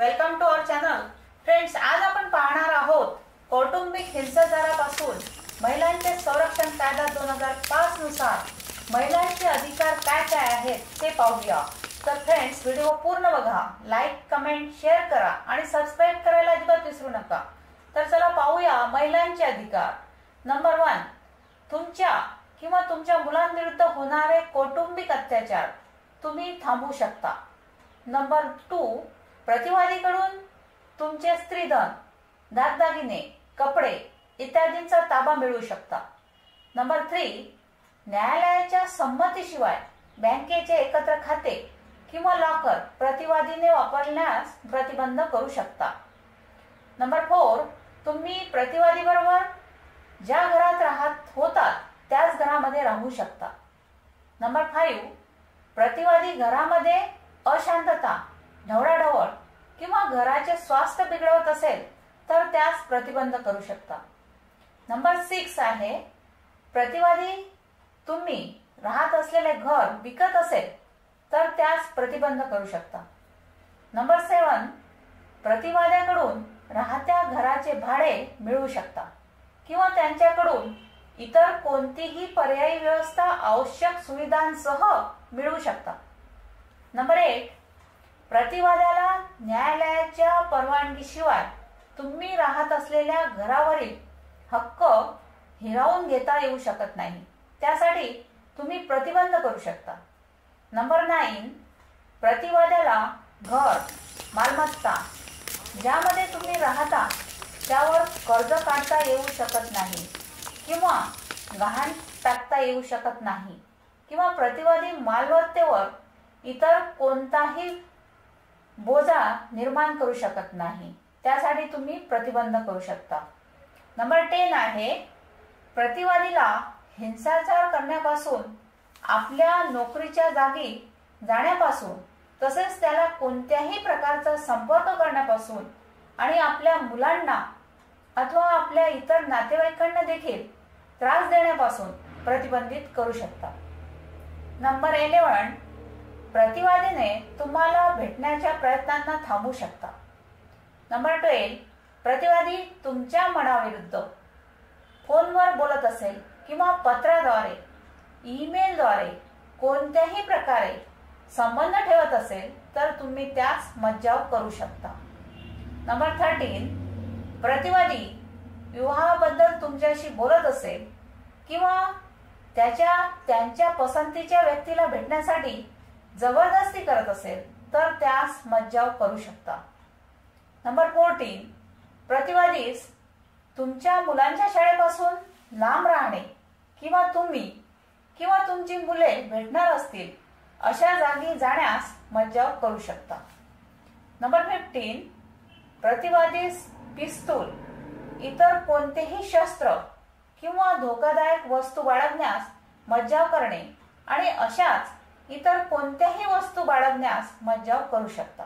Welcome to our channel. Friends, आज आपण पाहणार आहोत कौटुंबिक हिंसाचारापासून महिलांचे संरक्षण कायदा 2005 नुसार महिलांचे अधिकार काय काय आहेत ते पाहूया. तर फ्रेंड्स, व्हिडिओ पूर्ण बघा, लाईक, कमेंट, शेअर करा आणि सबस्क्राइब करायला अजिबात विसरू नका. तर चला पाहूया महिलांचे अधिकार. नंबर 1, तुमच्या किंवा तुमच्या मुलांविरुद्ध होणारे कौटुंबिक अत्याचार तुम्ही थांबवू शकता. नंबर 2, प्रतिवादीकडून तुमचे स्त्रीधन, दागदागिने, कपडे इत्यादींचा ताबा मिळवू शकता. नंबर 3, न्यायालयाच्या संमतीशिवाय बँकेचे एकत्र खाते किंवा लॉकर प्रतिवादीने वापरण्यास प्रतिबंध करू शकता. नंबर 4, तुम्ही प्रतिवादी बरोबर ज्या घरात राहत होतात त्याच घरामध्ये राहू शकता. नंबर 5, प्रतिवादी घरामध्ये अशांतता, ढवळाढवळ किंवा घराचे स्वास्थ्य बिघडवत असेल तर त्यास प्रतिबंध करू शकता. नंबर 6 आहे, प्रतिवादी तुम्ही राहत असलेले घर विकत असेल तर त्यास प्रतिबंध करू शकता. नंबर 7, प्रतिवाद्याकडून राहत्या घराचे भाडे मिळवू शकता किंवा त्यांच्याकडून इतर कोणतीही पर्यायी व्यवस्था आवश्यक सुविधांसह मिळवू शकता. नंबर 8, प्रतिवाद्याला न्यायालयाच्या परवानगीशिवाय तुम्ही राहत असलेल्या घरावरील हक्क हिरावून घेता येऊ शकत नाही, त्यासाठी तुम्ही प्रतिबंध करू शकता. नंबर 9, प्रतिवाद्याला घर, मालमत्ता ज्यामध्ये तुम्ही राहता त्यावर कर्ज काढता येऊ शकत नाही किंवा गहाण टाकता येऊ शकत नाही किंवा प्रतिवादी मालमत्तेवर इतर कोणताही बोजा निर्माण करू शकत नाही, त्यासाठी तुम्ही प्रतिबंध करू शकता. नंबर 10 आहे, प्रतिवादीला हिंसाचार करण्यापासून, आपल्या नोकरीच्या जागी जाण्यापासून, तसेच त्याला कोणत्याही प्रकारचा संपर्क करण्यापासून आणि आपल्या मुलांना अथवा आपल्या इतर नातेवाईकांना देखील त्रास देण्यापासून प्रतिबंधित करू शकता. नंबर 11, प्रतिवादीने तुम्हाला भेटण्याच्या प्रयत्नांना थांबवू शकता. नंबर 12, प्रतिवादी तुमच्या मनाविरुद्ध फोनवर बोलत असेल किंवा पत्राद्वारे, ईमेलद्वारे कोणत्याही प्रकारे संबंध ठेवत असेल तर तुम्ही त्यास मज्जाव करू शकता. नंबर 13, प्रतिवादी विवाहाबद्दल तुमच्याशी बोलत असेल किंवा त्यांच्या पसंतीच्या व्यक्तीला भेटण्यासाठी जबरदस्ती करत असेल तर त्यास मज्जाव करू शकता. नंबर 14, प्रतिवादीस तुमच्या मुलांच्या शाळेपासून लांब राहणे किंवा तुम्ही किंवा तुमची मुले भेटणार असतील अशा जागी जाण्यास मज्जाव करू शकता. नंबर 15, प्रतिवादीस पिस्तूल, इतर कोणतेही शस्त्र किंवा धोकादायक वस्तू बाळगण्यास मज्जाव करणे आणि अशाच इतर कोणत्याही वस्तू बाळगण्यास मज्जाव करू शकता.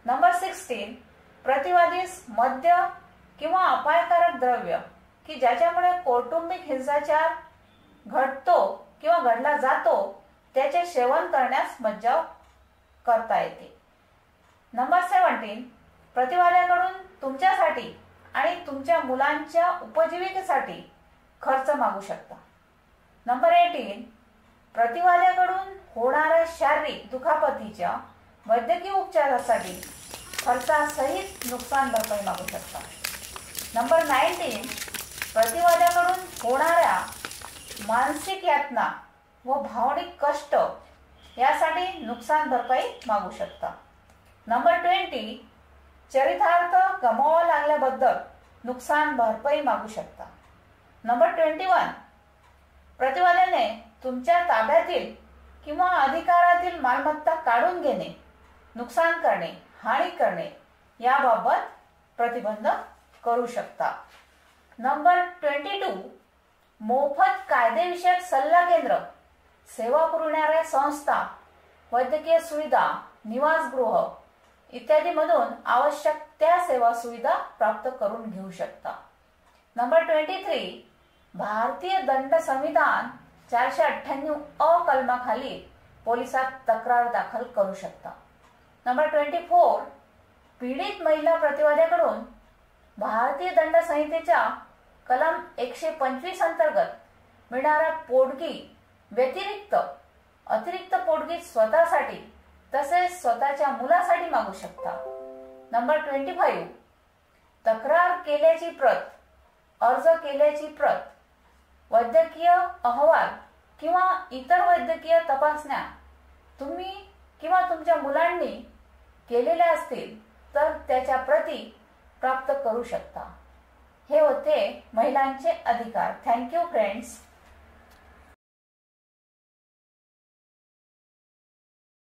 नंबर 16, प्रतिवादीस मद्य किंवा अपायकारक द्रव्य की ज्याच्यामुळे कौटुंबिक हिंसाचार घडतो किंवा घडला जातो त्याचे सेवन करण्यास मज्जाव करता येते. नंबर 17, प्रतिवाद्याकडून तुमच्यासाठी आणि तुमच्या मुलांच्या उपजीविकेसाठी खर्च मागू शकता. नंबर 18, प्रतिवाद्याकडून होणाऱ्या शारीरिक दुखापतीच्या वैद्यकीय उपचारासाठी खर्चासहित नुकसान भरपाई मागू शकता. नंबर 19, प्रतिवाद्याकडून होणाऱ्या मानसिक यातना व भावनिक कष्ट यासाठी नुकसान भरपाई मागू शकता. नंबर 20, चरितार्थ गमावा लागल्याबद्दल नुकसान भरपाई मागू शकता. नंबर 21, प्रतिवाद्याने तुमच्या ताब्यातील किंवा अधिकारातील मालमत्ता काढून घेणे, नुकसान करणे, हानी करणे याबाबत प्रतिबंध करू शकता. नंबर 22, मोफत कायदेविषयक सल्ला केंद्र, सेवा पुरवणाऱ्या संस्था, वैद्यकीय सुविधा, निवासगृह इत्यादी मधून आवश्यक त्या सेवा सुविधा प्राप्त करून घेऊ शकता. नंबर 23, भारतीय दंड संविधान 498 अ कलमाखाली पोलिसात तक्रार दाखल करू शकता. नंबर 24, पीडित महिला प्रतिवाद्याकडून भारतीय दंड संहितेच्या कलम 125 अंतर्गत मिळणाऱ्या पोटगी व्यतिरिक्त अतिरिक्त पोटगी स्वतःसाठी तसेच स्वतःच्या मुलासाठी मागू शकता. नंबर 25, तक्रार केल्याची प्रत, अर्ज केल्याची प्रत, वैद्यकीय अहवाल किंवा इतर वैद्यकीय तपासण्या तुम्ही किंवा तुमच्या मुलांनी केलेल्या असतील तर त्याच्या प्रती प्राप्त करू शकता. हे होते महिलांचे अधिकार. Thank you friends.